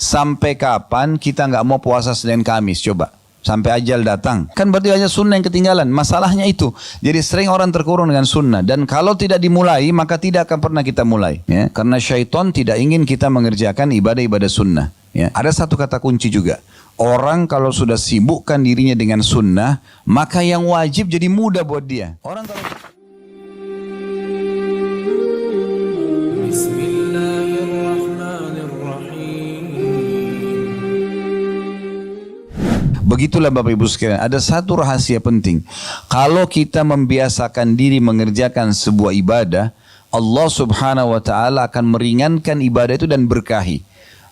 Sampai kapan kita nggak mau puasa Senin Kamis? Coba. Sampai ajal datang. Kan berarti banyak sunnah yang ketinggalan. Masalahnya itu. Jadi sering orang terkurung dengan sunnah. Dan kalau tidak dimulai, maka tidak akan pernah kita mulai. Ya? Karena syaitan tidak ingin kita mengerjakan ibadah-ibadah sunnah. Ya? Ada satu kata kunci juga. Orang kalau sudah sibukkan dirinya dengan sunnah, maka yang wajib jadi mudah buat dia. Orang kalau begitulah Bapak Ibu sekalian, ada satu rahasia penting. Kalau kita membiasakan diri mengerjakan sebuah ibadah, Allah Subhanahu wa Ta'ala akan meringankan ibadah itu dan berkahi.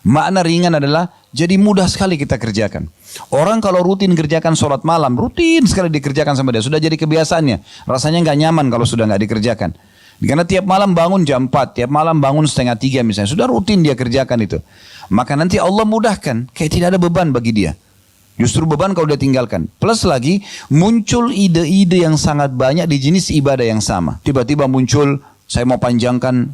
Makna ringan adalah jadi mudah sekali kita kerjakan. Orang kalau rutin kerjakan sholat malam, rutin sekali dikerjakan sama dia, sudah jadi kebiasaannya. Rasanya nggak nyaman kalau sudah nggak dikerjakan. Karena tiap malam bangun jam 4, tiap malam bangun 2:30 misalnya, sudah rutin dia kerjakan itu. Maka nanti Allah mudahkan, kayak tidak ada beban bagi dia. Justru beban kalau dia tinggalkan. Plus lagi muncul ide-ide yang sangat banyak di jenis ibadah yang sama. Tiba-tiba muncul, saya mau panjangkan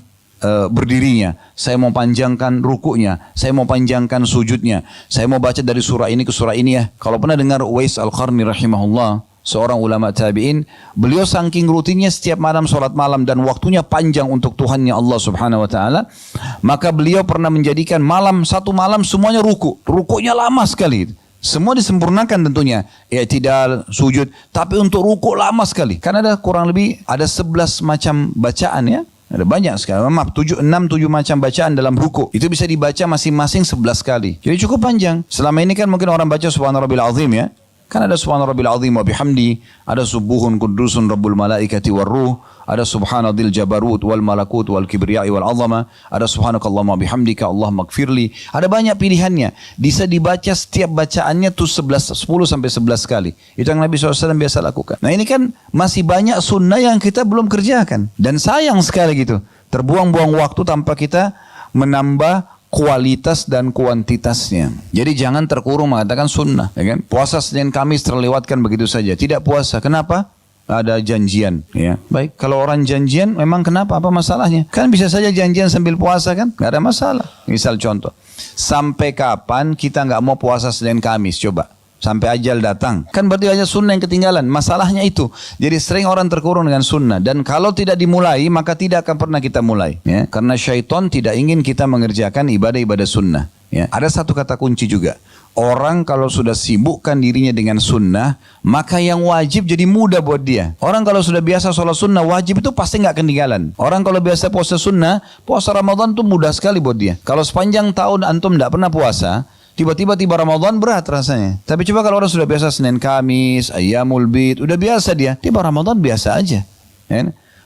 berdirinya, saya mau panjangkan rukuknya, saya mau panjangkan sujudnya, saya mau baca dari surah ini ke surah ini ya. Kalau pernah dengar Uwais Al-Qarni rahimahullah, seorang ulama tabi'in, beliau saking rutinnya setiap malam sholat malam dan waktunya panjang untuk Tuhannya Allah Subhanahu wa Ta'ala, maka beliau pernah menjadikan satu malam semuanya rukuknya lama sekali. Semua disempurnakan tentunya, i'tidal, sujud, tapi untuk ruku lama sekali. Karena ada kurang lebih ada 11 macam bacaan ya. Ada banyak sekali, maaf 6-7 macam bacaan dalam ruku. Itu bisa dibaca masing-masing 11 kali. Jadi cukup panjang. Selama ini kan mungkin orang baca Subhana Rabbil Azim ya. Kan ada Subhana Rabbil Azim wa bihamdi, ada Subuhun Qudusun Rabbul Malaikati war Ruh, ada Subhanadil Jabarut wal Malakut wal Kibriyai wal Azama, ada Subhanakallahumma bihamdika Allahumma gfirli. Ada banyak pilihannya. Bisa dibaca setiap bacaannya tuh 10 sampai 11 kali. Itu yang Nabi SAW biasa lakukan. Nah ini kan masih banyak sunnah yang kita belum kerjakan. Dan sayang sekali gitu. Terbuang-buang waktu tanpa kita menambah kualitas dan kuantitasnya. Jadi jangan terkurung mengatakan sunnah. Ya kan? Puasa Senin Kamis terlewatkan begitu saja. Tidak puasa. Kenapa? Ada janjian. Ya. Baik, kalau orang janjian memang kenapa? Apa masalahnya? Kan bisa saja janjian sambil puasa kan? Gak ada masalah. Misal contoh. Sampai kapan kita gak mau puasa Senin Kamis? Coba. Sampai ajal datang. Kan berarti banyak sunnah yang ketinggalan. Masalahnya itu. Jadi sering orang terkurung dengan sunnah. Dan kalau tidak dimulai, maka tidak akan pernah kita mulai. Ya? Karena syaitan tidak ingin kita mengerjakan ibadah-ibadah sunnah. Ya? Ada satu kata kunci juga. Orang kalau sudah sibukkan dirinya dengan sunnah, maka yang wajib jadi mudah buat dia. Orang kalau sudah biasa sholat sunnah, wajib itu pasti nggak ketinggalan. Orang kalau biasa puasa sunnah, puasa Ramadan itu mudah sekali buat dia. Kalau sepanjang tahun antum nggak pernah puasa, tiba-tiba Ramadan berat rasanya. Tapi coba kalau orang sudah biasa Senin Kamis, Ayyamul Bid, udah biasa dia. Tiba Ramadan biasa aja. Ya?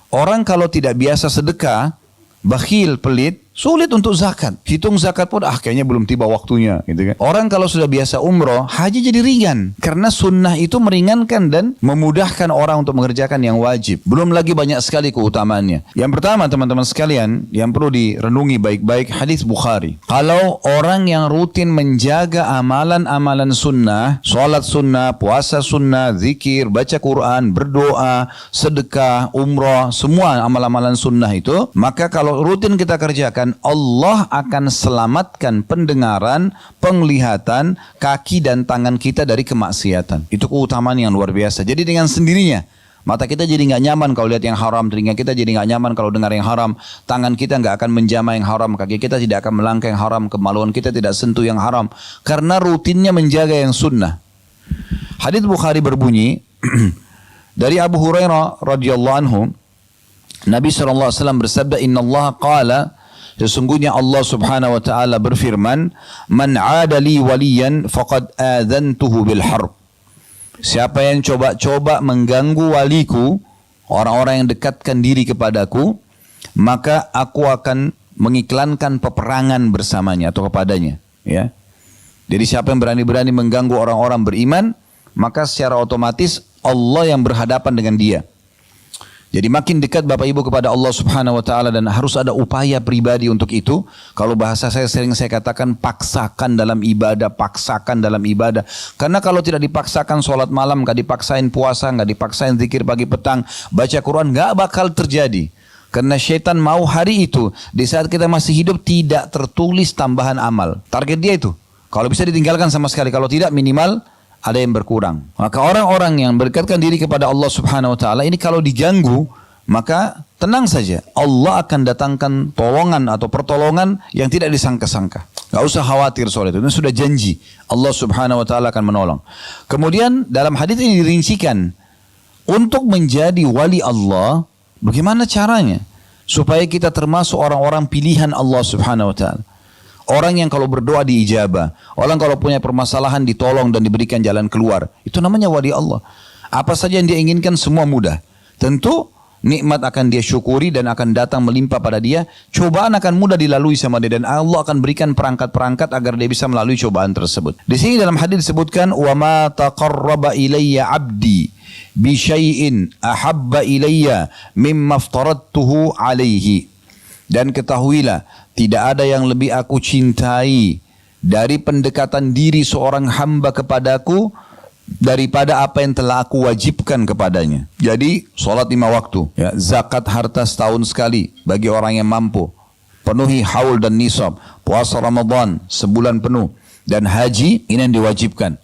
Orang kalau tidak biasa sedekah, bakhil, pelit, sulit untuk zakat. Hitung zakat pun kayaknya belum tiba waktunya gitu kan. Orang kalau sudah biasa umroh, haji jadi ringan. Karena sunnah itu meringankan dan memudahkan orang untuk mengerjakan yang wajib. Belum lagi banyak sekali keutamaannya. Yang pertama teman-teman sekalian, yang perlu direnungi baik-baik, hadis Bukhari. Kalau orang yang rutin menjaga amalan-amalan sunnah, sholat sunnah, puasa sunnah, zikir, baca Quran, berdoa, sedekah, umroh, semua amal-amalan sunnah itu, maka kalau rutin kita kerjakan, Allah akan selamatkan pendengaran, penglihatan, kaki dan tangan kita dari kemaksiatan. Itu keutamaan yang luar biasa. Jadi dengan sendirinya, mata kita jadi nggak nyaman kalau lihat yang haram, telinga kita jadi nggak nyaman kalau dengar yang haram, tangan kita nggak akan menjamah yang haram, kaki kita tidak akan melangkah yang haram, kemaluan kita tidak sentuh yang haram, karena rutinnya menjaga yang sunnah. Hadits Bukhari berbunyi dari Abu Hurairah radhiyallahu anhu, Nabi SAW bersabda, Inna Allah qala, sesungguhnya Allah Subhanahu wa Ta'ala berfirman, Man 'ada li waliyan faqad adzantuhu bil harb. Siapa yang coba-coba mengganggu waliku, orang-orang yang dekatkan diri kepadaku, maka aku akan mengiklankan peperangan bersamanya atau kepadanya. Ya. Jadi siapa yang berani-berani mengganggu orang-orang beriman, maka secara otomatis Allah yang berhadapan dengan dia. Jadi makin dekat Bapak Ibu kepada Allah Subhanahu wa Ta'ala, dan harus ada upaya pribadi untuk itu. Kalau bahasa saya sering saya katakan, paksakan dalam ibadah, paksakan dalam ibadah. Karena kalau tidak dipaksakan sholat malam, gak dipaksain puasa, gak dipaksain zikir pagi petang, baca Quran, gak bakal terjadi. Karena syaitan mau hari itu, di saat kita masih hidup tidak tertulis tambahan amal. Target dia itu. Kalau bisa ditinggalkan sama sekali, kalau tidak minimal ada yang berkurang. Maka orang-orang yang berdekatkan diri kepada Allah Subhanahu wa taala ini kalau diganggu, maka tenang saja, Allah akan datangkan tolongan atau pertolongan yang tidak disangka-sangka. Gak usah khawatir soal itu sudah janji Allah Subhanahu wa taala akan menolong. Kemudian dalam hadis ini dirincikan untuk menjadi wali Allah, bagaimana caranya supaya kita termasuk orang-orang pilihan Allah Subhanahu wa taala. Orang yang kalau berdoa diijabah, orang kalau punya permasalahan ditolong dan diberikan jalan keluar, itu namanya wali Allah. Apa saja yang dia inginkan semua mudah. Tentu nikmat akan dia syukuri dan akan datang melimpah pada dia. Cobaan akan mudah dilalui sama dia dan Allah akan berikan perangkat-perangkat agar dia bisa melalui cobaan tersebut. Di sini dalam hadis disebutkan wa ma taqarraba ilayya 'abdi bi syai'in ahabba ilayya mimma aftaradtuhu alaihi. Dan ketahuilah tidak ada yang lebih aku cintai dari pendekatan diri seorang hamba kepadaku daripada apa yang telah aku wajibkan kepadanya. Jadi solat 5 waktu, ya, zakat harta setahun sekali bagi orang yang mampu, penuhi haul dan nisab, puasa Ramadan sebulan penuh, dan haji ini yang diwajibkan.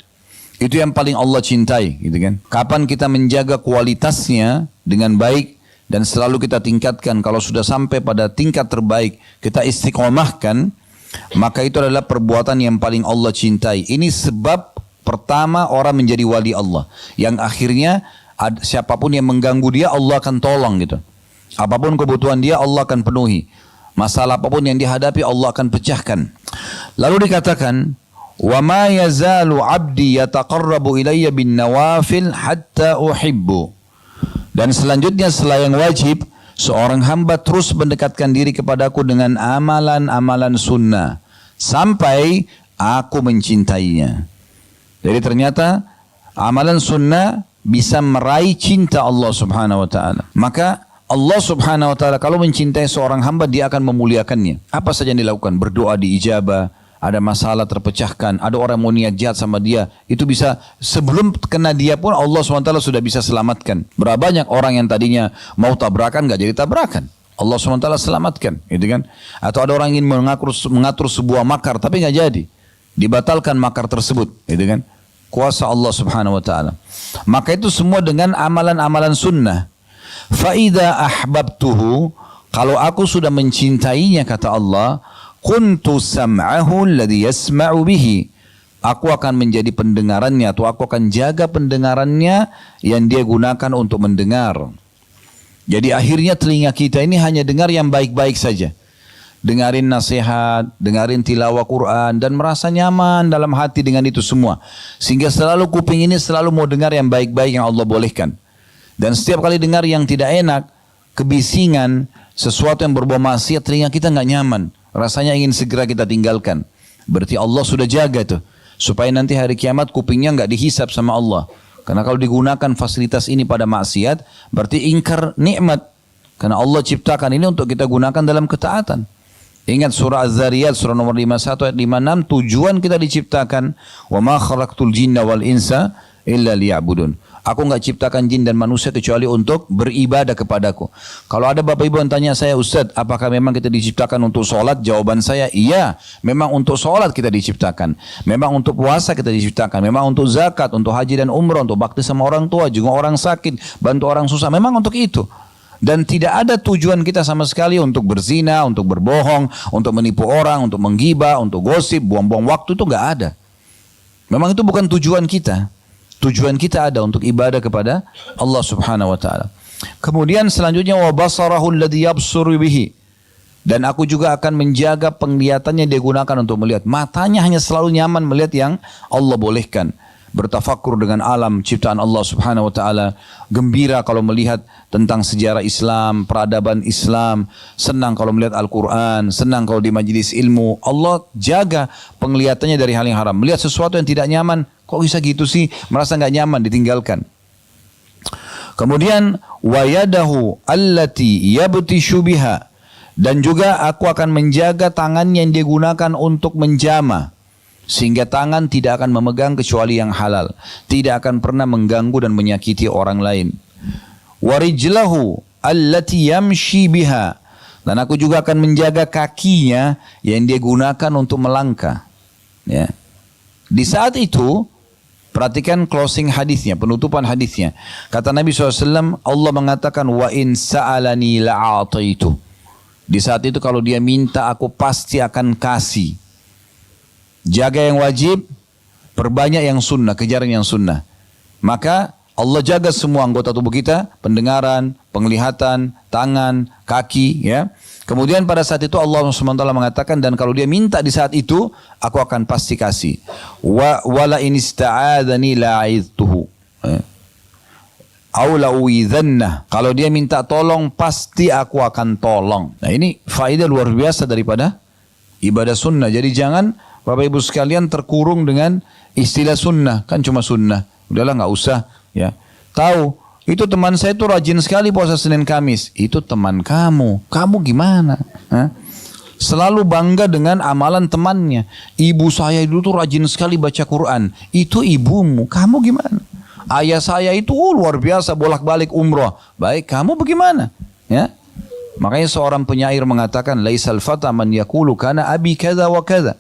Itu yang paling Allah cintai, gitu kan? Kapan kita menjaga kualitasnya dengan baik dan selalu kita tingkatkan, kalau sudah sampai pada tingkat terbaik kita istiqomahkan, maka itu adalah perbuatan yang paling Allah cintai. Ini sebab pertama orang menjadi wali Allah, yang akhirnya siapapun yang mengganggu dia Allah akan tolong gitu. Apapun kebutuhan dia Allah akan penuhi. Masalah apapun yang dihadapi Allah akan pecahkan. Lalu dikatakan wa ma yazalu 'abdi yataqarrabu ilayya bin nawafil hatta uhibbu. Dan selanjutnya setelah yang wajib, seorang hamba terus mendekatkan diri kepadaku dengan amalan-amalan sunnah sampai aku mencintainya. Jadi ternyata amalan sunnah bisa meraih cinta Allah Subhanahu wa taala. Maka Allah Subhanahu wa taala kalau mencintai seorang hamba, dia akan memuliakannya. Apa saja yang dilakukan, berdoa diijabah, ada masalah terpecahkan, ada orang mau niat jahat sama dia, itu bisa sebelum kena dia pun Allah SWT sudah bisa selamatkan. Berapa banyak orang yang tadinya mau tabrakan gak jadi tabrakan, Allah SWT selamatkan, gitu kan? Atau ada orang ingin mengatur sebuah makar tapi gak jadi, dibatalkan makar tersebut, gitu kan? Kuasa Allah Subhanahu wa taala. Maka itu semua dengan amalan-amalan sunnah. Fa idza ahbabtuhu, kalau aku sudah mencintainya, kata Allah, kuntu sam'ahu alladhi yasma'u bihi, aku akan menjadi pendengarannya, atau aku akan jaga pendengarannya yang dia gunakan untuk mendengar. Jadi akhirnya telinga kita ini hanya dengar yang baik-baik saja, dengarin nasihat, dengarin tilawah Quran, dan merasa nyaman dalam hati dengan itu semua, sehingga selalu kuping ini selalu mau dengar yang baik-baik yang Allah bolehkan. Dan setiap kali dengar yang tidak enak, kebisingan, sesuatu yang berbau maksiat, telinga kita nggak nyaman, rasanya ingin segera kita tinggalkan. Berarti Allah sudah jaga tuh, supaya nanti hari kiamat kupingnya nggak dihisap sama Allah. Karena kalau digunakan fasilitas ini pada maksiat, berarti ingkar nikmat. Karena Allah ciptakan ini untuk kita gunakan dalam ketaatan. Ingat surah Az-Zariyat, surah nomor 51 ayat 56, tujuan kita diciptakan, wa ma khalaqtul jinna wal insa illa liya'budun. Aku enggak ciptakan jin dan manusia kecuali untuk beribadah kepadaku. Kalau ada bapak ibu yang tanya saya, Ustaz, apakah memang kita diciptakan untuk sholat? Jawaban saya, iya. Memang untuk sholat kita diciptakan. Memang untuk puasa kita diciptakan. Memang untuk zakat, untuk haji dan umrah, untuk bakti sama orang tua, juga orang sakit, bantu orang susah. Memang untuk itu. Dan tidak ada tujuan kita sama sekali untuk berzina, untuk berbohong, untuk menipu orang, untuk menggibah, untuk gosip, buang-buang waktu, itu enggak ada. Memang itu bukan tujuan kita. Tujuan kita ada untuk ibadah kepada Allah Subhanahu wa taala. Kemudian selanjutnya wa basarahu alladhi yabsuru bihi. Dan aku juga akan menjaga penglihatannya dia gunakan untuk melihat. Matanya hanya selalu nyaman melihat yang Allah bolehkan. Bertafakur dengan alam ciptaan Allah Subhanahu wa taala, gembira kalau melihat tentang sejarah Islam, peradaban Islam, senang kalau melihat Al-Qur'an, senang kalau di majelis ilmu. Allah jaga penglihatannya dari hal yang haram. Melihat sesuatu yang tidak nyaman, kok bisa gitu sih? Merasa enggak nyaman, ditinggalkan. Kemudian wa yadahu allati yabtishu biha, dan juga aku akan menjaga tangannya yang digunakan untuk menjamah, sehingga tangan tidak akan memegang kecuali yang halal, tidak akan pernah mengganggu dan menyakiti orang lain. Warijlahu allati yamshi biha, dan aku juga akan menjaga kakinya yang dia gunakan untuk melangkah. Ya. Di saat itu, perhatikan closing hadisnya, penutupan hadisnya. Kata Nabi SAW, Allah mengatakan, wa in sa'alani la'ataitu. Di saat itu kalau dia minta, aku pasti akan kasih. Jaga yang wajib, perbanyak yang sunnah, kejar yang sunnah. Maka Allah jaga semua anggota tubuh kita, pendengaran, penglihatan, tangan, kaki, ya. Kemudian pada saat itu Allah SWT mengatakan, dan kalau dia minta di saat itu, aku akan pasti kasih. Wala in ista'adhani la'idtuhu. Au la'uidhannah. Kalau dia minta tolong, pasti aku akan tolong. Nah ini faedah luar biasa daripada ibadah sunnah. Jadi jangan Bapak Ibu sekalian terkurung dengan istilah sunnah. Kan cuma sunnah. Udahlah nggak usah. Ya, tahu itu teman saya itu rajin sekali puasa Senin Kamis. Itu teman kamu. Kamu gimana? Hah? Selalu bangga dengan amalan temannya. Ibu saya dulu tuh rajin sekali baca Quran. Itu ibumu. Kamu gimana? Ayah saya itu luar biasa bolak-balik umroh. Baik, kamu bagaimana? Ya. Makanya seorang penyair mengatakan, laisal fata man yaqulu kana abi kadza wa kadza.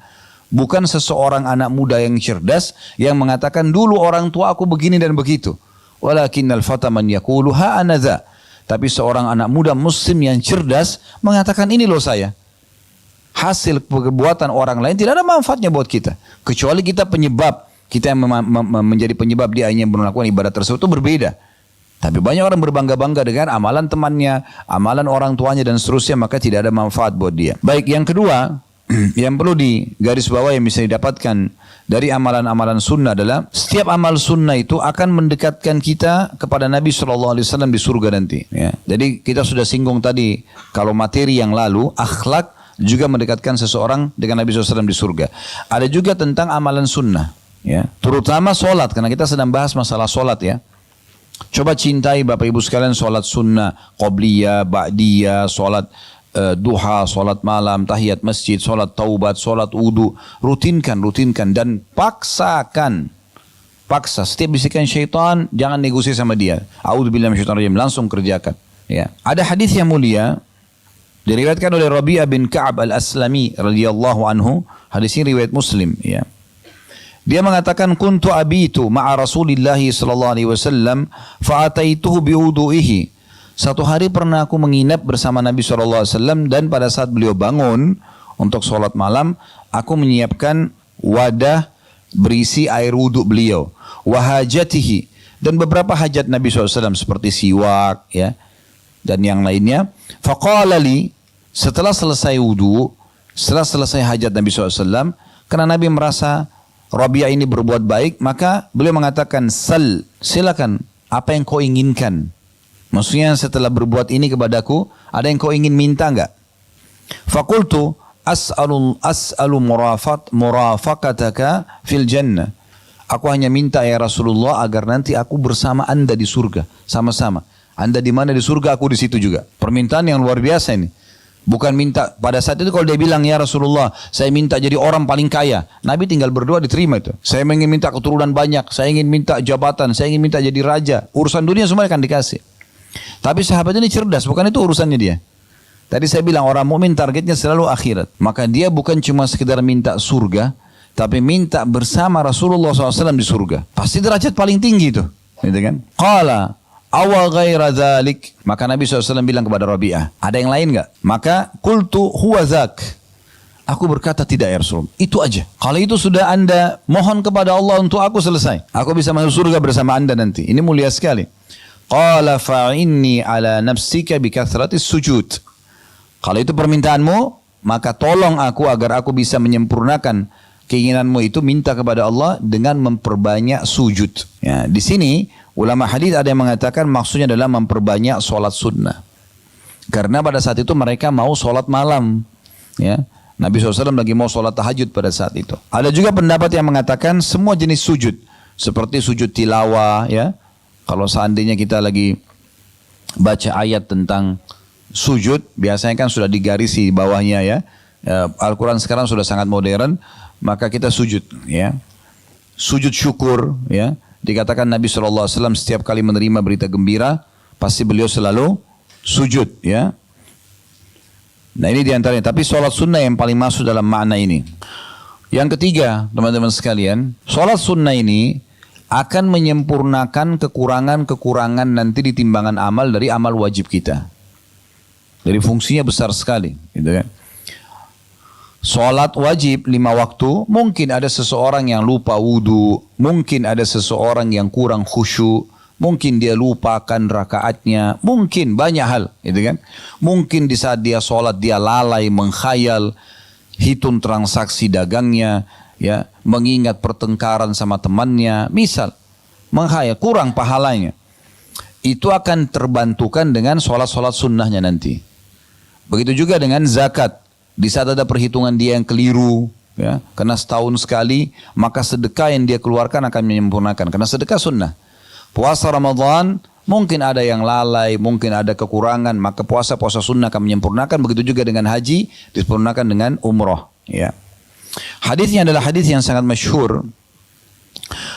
Bukan seseorang anak muda yang cerdas yang mengatakan dulu orang tua aku begini dan begitu. Walakinnal fata man yaqulu ha anadza. Tapi seorang anak muda muslim yang cerdas mengatakan ini loh saya. Hasil perbuatan orang lain tidak ada manfaatnya buat kita. Kecuali kita penyebab. Kita yang menjadi penyebab dia hanya melakukan ibadah tersebut itu berbeda. Tapi banyak orang berbangga-bangga dengan amalan temannya, amalan orang tuanya dan seterusnya, maka tidak ada manfaat buat dia. Baik, yang kedua, yang perlu digaris bawah yang bisa didapatkan dari amalan-amalan sunnah adalah setiap amal sunnah itu akan mendekatkan kita kepada Nabi SAW di surga nanti. Ya. Jadi kita sudah singgung tadi kalau materi yang lalu akhlak juga mendekatkan seseorang dengan Nabi SAW di surga. Ada juga tentang amalan sunnah, ya. Terutama solat karena kita sedang bahas masalah solat ya. Coba cintai Bapak Ibu sekalian solat sunnah, qobliyah, ba'diyah, solat duha, solat malam, tahiyat masjid, solat taubat, solat wudu, rutinkan dan paksa setiap bisikan syaitan jangan negosiasi sama dia. A'udzubillahi minasyaitonir rajim, langsung kerjakan. Ya. Ada hadis yang mulia diriwayatkan oleh Rabi'ah bin Ka'ab al-Aslami radhiyallahu anhu. Hadis ini riwayat Muslim. Ya. Dia mengatakan kuntu abitu ma'a Rasulillah sallallahu alaihi wasallam fa'ataituhu biwudu'ihi. Satu hari pernah aku menginap bersama Nabi SAW dan pada saat beliau bangun untuk sholat malam, aku menyiapkan wadah berisi air wudhu beliau. Wahajatihi, dan beberapa hajat Nabi SAW seperti siwak ya, dan yang lainnya. Faqala li, setelah selesai wudhu, setelah selesai hajat Nabi SAW, karena Nabi merasa Rabi'ah ini berbuat baik, maka beliau mengatakan, sal, silakan, apa yang kau inginkan. Maksudnya setelah berbuat ini kepadaku, ada yang kau ingin minta enggak? Fakultu as'alu murafaqataka fil jannah. Aku hanya minta ya Rasulullah agar nanti aku bersama Anda di surga, sama-sama. Anda di mana di surga, aku di situ juga. Permintaan yang luar biasa ini. Bukan minta pada saat itu kalau dia bilang ya Rasulullah, saya minta jadi orang paling kaya. Nabi tinggal berdoa diterima itu. Saya ingin minta keturunan banyak, saya ingin minta jabatan, saya ingin minta jadi raja. Urusan dunia semua akan dikasih. Tapi sahabat ini cerdas, bukan itu urusannya dia. Tadi saya bilang orang mukmin targetnya selalu akhirat. Maka dia bukan cuma sekedar minta surga, tapi minta bersama Rasulullah SAW di surga. Pasti derajat paling tinggi itu. Gitu kan? Qala awa ghaira dzalik. Maka Nabi SAW bilang kepada Rabi'ah, ada yang lain enggak? Maka qultu huwa dzak. Aku berkata tidak ya Rasul, itu aja. Kalau itu sudah Anda mohon kepada Allah untuk aku, selesai. Aku bisa masuk surga bersama Anda nanti. Ini mulia sekali. Qala fa'inni ala nafsika bikathratis sujud. Kalau itu permintaanmu, maka tolong aku agar aku bisa menyempurnakan keinginanmu itu, minta kepada Allah dengan memperbanyak sujud. Ya, di sini ulama hadis ada yang mengatakan maksudnya adalah memperbanyak solat sunnah. Karena pada saat itu mereka mau solat malam. Ya, Nabi SAW lagi mau solat tahajud pada saat itu. Ada juga pendapat yang mengatakan semua jenis sujud, seperti sujud tilawah, ya. Kalau seandainya kita lagi baca ayat tentang sujud, biasanya kan sudah digarisi di bawahnya ya. Al-Quran sekarang sudah sangat modern, maka kita sujud ya. Sujud syukur ya. Dikatakan Nabi SAW setiap kali menerima berita gembira, pasti beliau selalu sujud ya. Nah ini diantaranya. Tapi sholat sunnah yang paling masuk dalam makna ini. Yang ketiga, teman-teman sekalian, sholat sunnah ini akan menyempurnakan kekurangan-kekurangan nanti di timbangan amal dari amal wajib kita. Jadi fungsinya besar sekali, gitu kan. Sholat wajib 5 waktu, mungkin ada seseorang yang lupa wudu, mungkin ada seseorang yang kurang khusyuk, mungkin dia lupakan rakaatnya, mungkin banyak hal, gitu kan. Mungkin di saat dia sholat dia lalai menghayal, hitung transaksi dagangnya, ya, mengingat pertengkaran sama temannya, misal menghayal, kurang pahalanya. Itu akan terbantukan dengan sholat-sholat sunnahnya nanti. Begitu juga dengan zakat. Di saat ada perhitungan dia yang keliru, ya, karena setahun sekali, maka sedekah yang dia keluarkan akan menyempurnakan. Karena sedekah sunnah. Puasa Ramadan, mungkin ada yang lalai, mungkin ada kekurangan, maka puasa-puasa sunnah akan menyempurnakan. Begitu juga dengan haji, disempurnakan dengan umroh. Ya. Hadisnya adalah hadis yang sangat masyhur.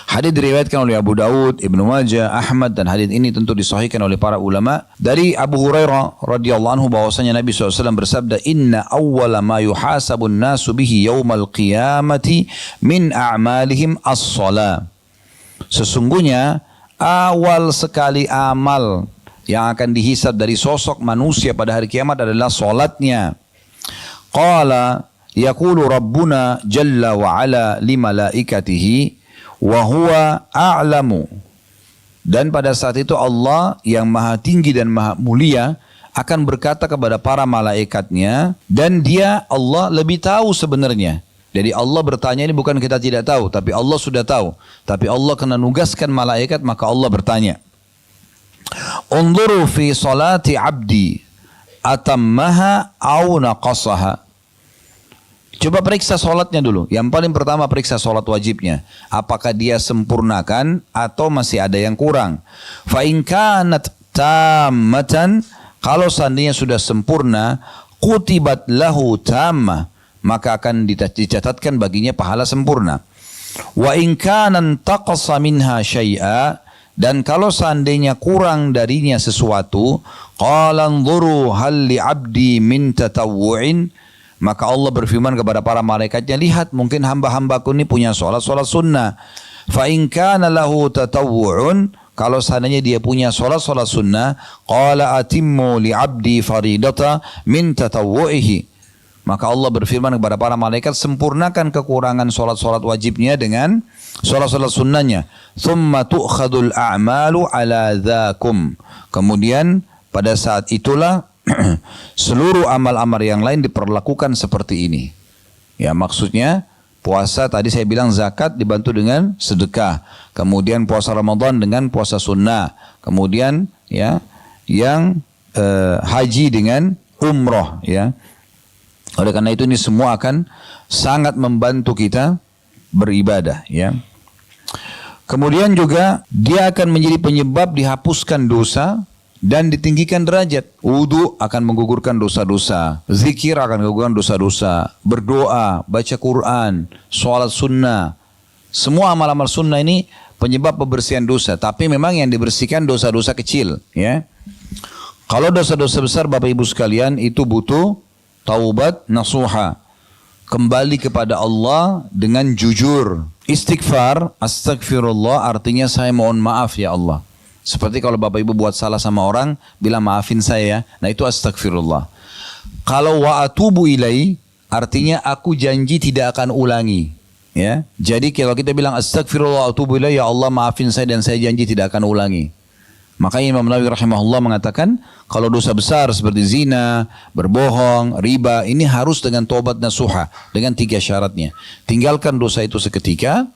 Hadis diriwayatkan oleh Abu Daud, Ibnu Majah, Ahmad, dan hadis ini tentu disahihkan oleh para ulama. Dari Abu Hurairah radhiyallahu anhu bahwasanya Nabi SAW bersabda, Inna awwala ma yuhasabun nasu bihi yawmal qiyamati min a'malihim as-salah. Sesungguhnya awal sekali amal yang akan dihisab dari sosok manusia pada hari kiamat adalah solatnya. Qala yaqulu Rabbuna jalla wa ala li malaikatihi wa huwa a'lamu. Dan pada saat itu Allah yang maha tinggi dan maha mulia akan berkata kepada para malaikatnya, dan dia Allah lebih tahu sebenarnya. Jadi Allah bertanya ini bukan kita tidak tahu, tapi Allah sudah tahu. Tapi Allah kena nugaskan malaikat, maka Allah bertanya, Unzuru fi salati abdi atammaha au naqasaha. Coba periksa solatnya dulu. Yang paling pertama periksa solat wajibnya. Apakah dia sempurnakan atau masih ada yang kurang. Fa in kanat tammatan, kalau seandainya sudah sempurna, kutibat lahu tammah, maka akan dicatatkan baginya pahala sempurna. Wa in kana taqasa minha syai'a, dan kalau seandainya kurang darinya sesuatu, qala anzuru hal li 'abdi min tatawwu'in, maka Allah berfirman kepada para malaikatnya, lihat mungkin hamba-hambaku ini punya solat sunnah. Fa in kana lahu tatawwu'un, kalau seandainya dia punya solat sunnah, qala atimmu li 'abdi faridata min tatawwu'ihi, maka Allah berfirman kepada para malaikat, sempurnakan kekurangan solat wajibnya dengan solat sunnahnya. Thumma tu'khadul a'malu ala dhakum. Kemudian pada saat itulah seluruh amal-amal yang lain diperlakukan seperti ini. Ya, maksudnya puasa tadi saya bilang zakat dibantu dengan sedekah. Kemudian puasa Ramadan dengan puasa sunnah. Kemudian ya yang haji dengan umroh ya. Oleh karena itu ini semua akan sangat membantu kita beribadah ya. Kemudian juga dia akan menjadi penyebab dihapuskan dosa dan ditinggikan derajat. Wudu akan menggugurkan dosa-dosa, zikir akan menggugurkan dosa-dosa, berdoa, baca Quran, sholat sunnah, semua amal-amal sunnah ini penyebab pembersihan dosa. Tapi memang yang dibersihkan dosa-dosa kecil ya. Kalau dosa-dosa besar Bapak Ibu sekalian itu butuh taubat nasuha, kembali kepada Allah dengan jujur. Istighfar, astagfirullah, artinya saya mohon maaf ya Allah. Seperti kalau Bapak Ibu buat salah sama orang, bilang maafin saya. Nah itu astagfirullah. Kalau wa atubu ilai, artinya aku janji tidak akan ulangi. Ya, jadi kalau kita bilang astagfirullah wa atubu ilai, ya Allah maafin saya dan saya janji tidak akan ulangi. Makanya Imam Nawawi rahimahullah mengatakan, kalau dosa besar seperti zina, berbohong, riba, ini harus dengan tobat nasuha, dengan 3 syaratnya. Tinggalkan dosa itu seketika.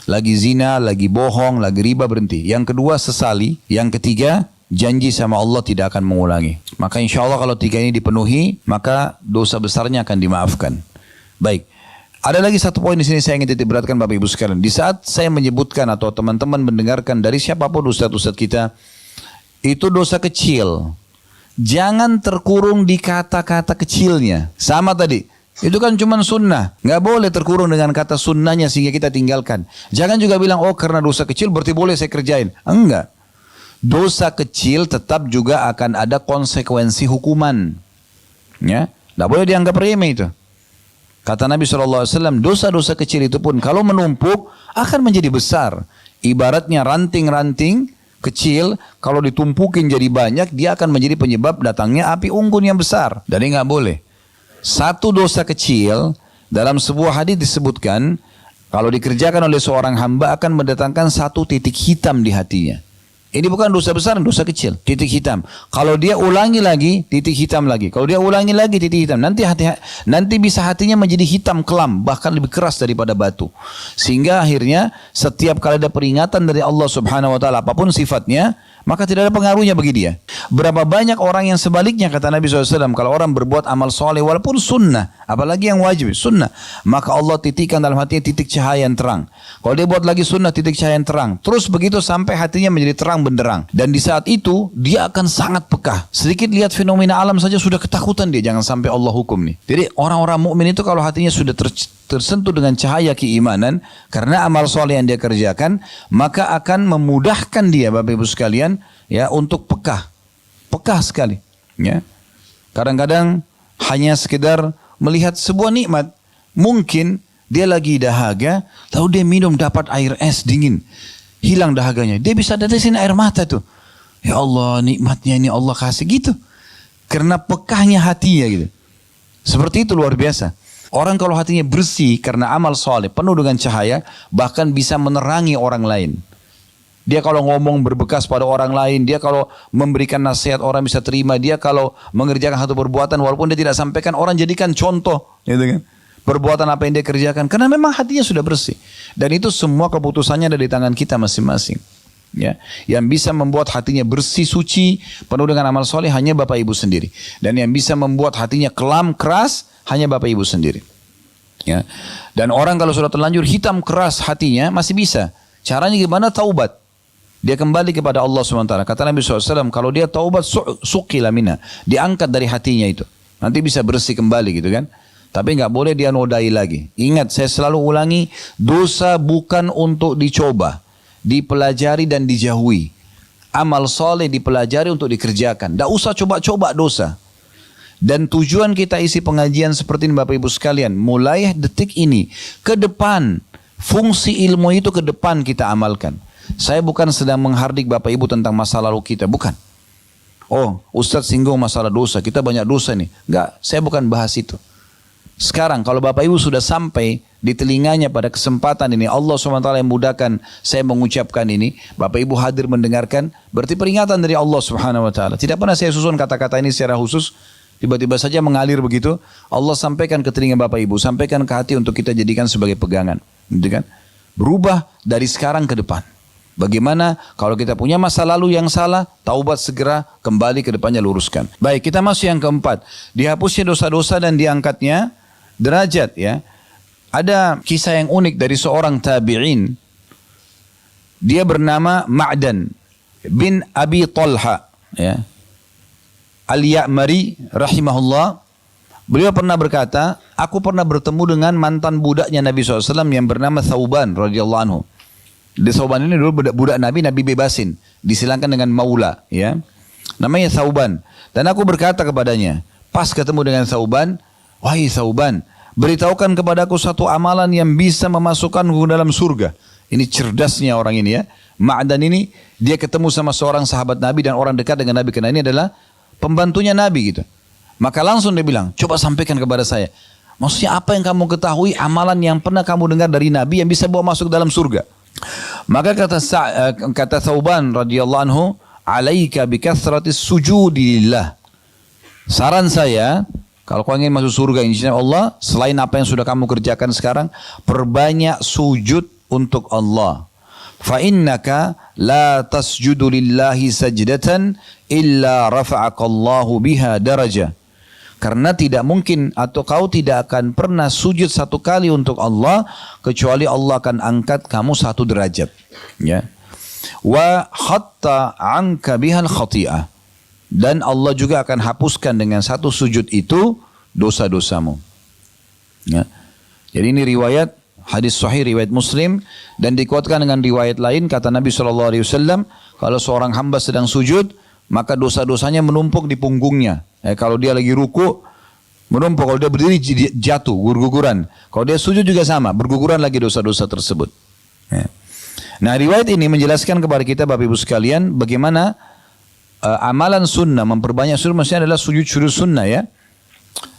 Lagi zina, lagi bohong, lagi riba, berhenti. Yang kedua sesali. Yang ketiga janji sama Allah tidak akan mengulangi. Maka insya Allah kalau 3 ini dipenuhi, maka dosa besarnya akan dimaafkan. Baik. Ada lagi satu poin di sini saya ingin titik beratkan Bapak Ibu sekalian. Di saat saya menyebutkan atau teman-teman mendengarkan dari siapapun ustadz-ustadz kita, itu dosa kecil. Jangan terkurung di kata-kata kecilnya. Sama tadi. Itu kan cuma sunnah. Nggak boleh terkurung dengan kata sunnahnya sehingga kita tinggalkan. Jangan juga bilang, oh karena dosa kecil berarti boleh saya kerjain. Enggak. dosa kecil tetap juga akan ada konsekuensi hukuman. Ya, tidak boleh dianggap remeh itu. Kata Nabi SAW, dosa-dosa kecil itu pun kalau menumpuk akan menjadi besar. Ibaratnya ranting-ranting kecil, kalau ditumpukin jadi banyak, dia akan menjadi penyebab datangnya api unggun yang besar. Jadi nggak boleh. Satu dosa kecil, dalam sebuah hadis disebutkan, kalau dikerjakan oleh seorang hamba akan mendatangkan satu titik hitam di hatinya. Ini bukan dosa besar, dosa kecil, titik hitam. Kalau dia ulangi lagi, titik hitam lagi. Kalau dia ulangi lagi, titik hitam. Nanti bisa hatinya menjadi hitam kelam, bahkan lebih keras daripada batu. Sehingga akhirnya setiap kali ada peringatan dari Allah Subhanahu Wa Taala, apapun sifatnya, maka tidak ada pengaruhnya bagi dia. Berapa banyak orang yang sebaliknya, kata Nabi SAW, kalau orang berbuat amal soleh walaupun sunnah, apalagi yang wajib, sunnah, maka Allah titikkan dalam hatinya titik cahaya yang terang. Kalau dia buat lagi sunnah, titik cahaya yang terang. Terus begitu sampai hatinya menjadi terang benderang. Dan di saat itu, dia akan sangat peka. Sedikit lihat fenomena alam saja sudah ketakutan dia, jangan sampai Allah hukum nih. Jadi orang-orang mukmin itu kalau hatinya sudah tersentuh dengan cahaya keimanan, karena amal soleh yang dia kerjakan, maka akan memudahkan dia, Bapak Ibu sekalian, ya, untuk peka sekali. Ya, kadang-kadang hanya sekedar melihat sebuah nikmat, mungkin dia lagi dahaga, tahu dia minum dapat air es dingin, hilang dahaganya, dia bisa tetesin air mata tuh. Ya Allah, nikmatnya ini Allah kasih gitu, karena pekahnya hatinya gitu. Seperti itu luar biasa. Orang kalau hatinya bersih karena amal soleh, penuh dengan cahaya, bahkan bisa menerangi orang lain. Dia kalau ngomong berbekas pada orang lain, dia kalau memberikan nasihat orang bisa terima, dia kalau mengerjakan satu perbuatan walaupun dia tidak sampaikan, orang jadikan contoh, gitu kan? Perbuatan apa yang dia kerjakan, karena memang hatinya sudah bersih. Dan itu semua keputusannya ada di tangan kita masing-masing. Ya, yang bisa membuat hatinya bersih, suci, penuh dengan amal soleh hanya Bapak Ibu sendiri. Dan yang bisa membuat hatinya kelam, keras, hanya Bapak Ibu sendiri. Ya. Dan orang kalau sudah terlanjur hitam keras hatinya masih bisa. Caranya gimana? Taubat. Dia kembali kepada Allah SWT. Kata Nabi SAW, kalau dia taubat, suqila mina, diangkat dari hatinya itu. Nanti bisa bersih kembali gitu kan. Tapi nggak boleh dia nodai lagi. Ingat, saya selalu ulangi, dosa bukan untuk dicoba, dipelajari dan dijauhi. Amal soleh dipelajari untuk dikerjakan. Nggak usah coba-coba dosa. Dan tujuan kita isi pengajian seperti ini Bapak Ibu sekalian, mulai detik ini ke depan, fungsi ilmu itu ke depan kita amalkan. Saya bukan sedang menghardik Bapak Ibu tentang masa lalu kita, bukan. Oh, Ustadz singgung masalah dosa, kita banyak dosa nih. Enggak, saya bukan bahas itu. Sekarang kalau Bapak Ibu sudah sampai di telinganya pada kesempatan ini, Allah SWT yang mudahkan saya mengucapkan ini, Bapak Ibu hadir mendengarkan, berarti peringatan dari Allah SWT. Tidak pernah saya susun kata-kata ini secara khusus, tiba-tiba saja mengalir begitu. Allah sampaikan ke telinga Bapak Ibu, sampaikan ke hati untuk kita jadikan sebagai pegangan, gitu kan? Berubah dari sekarang ke depan. Bagaimana kalau kita punya masa lalu yang salah, taubat segera, kembali ke depannya luruskan. Baik, kita masuk yang keempat. Dihapusnya dosa-dosa dan diangkatnya derajat, ya. Ada kisah yang unik dari seorang tabi'in. Dia bernama Ma'dan bin Abi Talha, ya. Al-Ya'mari rahimahullah. Beliau pernah berkata, aku pernah bertemu dengan mantan budaknya Nabi SAW yang bernama Thauban radhiyallahu anhu. Di Thauban ini dulu budak Nabi, Nabi bebasin, disilangkan dengan maula, ya. Namanya Thauban. Dan aku berkata kepadanya, pas ketemu dengan Thauban, wahai Thauban, beritahukan kepadaku satu amalan yang bisa memasukkanku ke dalam surga. Ini cerdasnya orang ini, ya. Ma'dan ini, dia ketemu sama seorang sahabat Nabi dan orang dekat dengan Nabi, karena ini adalah pembantunya Nabi gitu. Maka langsung dia bilang, coba sampaikan kepada saya. Maksudnya apa yang kamu ketahui, amalan yang pernah kamu dengar dari Nabi yang bisa bawa masuk dalam surga. Maka kata Thauban radhiyallahu anhu, alaika bikathratis sujudi lillah. Saran saya, kalau kau ingin masuk surga insya Allah, selain apa yang sudah kamu kerjakan sekarang, perbanyak sujud untuk Allah. Fa innaka la tasjudu lillahi sajdatan illa rafa'akallahu biha darajah. Karena tidak mungkin atau kau tidak akan pernah sujud satu kali untuk Allah kecuali Allah akan angkat kamu satu derajat, ya. Wa hatta anka bihal khati'ah, dan Allah juga akan hapuskan dengan satu sujud itu dosa-dosamu, ya. Jadi ini riwayat Hadis sahih riwayat Muslim dan dikuatkan dengan riwayat lain kata Nabi SAW, kalau seorang hamba sedang sujud maka dosa-dosanya menumpuk di punggungnya. Kalau dia lagi ruku menumpuk, kalau dia berdiri jatuh gugur-guguran. Kalau dia sujud juga sama, berguguran lagi dosa-dosa tersebut. Nah, riwayat ini menjelaskan kepada kita Bapak Ibu sekalian bagaimana amalan sunnah, memperbanyak sunnah maksudnya adalah sujud sunnah ya.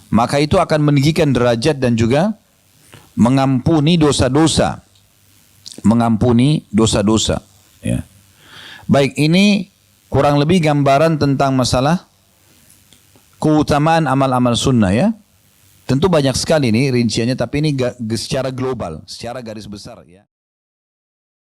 Maka itu akan meninggikan derajat dan juga mengampuni dosa-dosa. Mengampuni dosa-dosa. Ya. Baik, ini kurang lebih gambaran tentang masalah keutamaan amal-amal sunnah ya. Tentu banyak sekali nih rinciannya, tapi ini secara global, secara garis besar ya.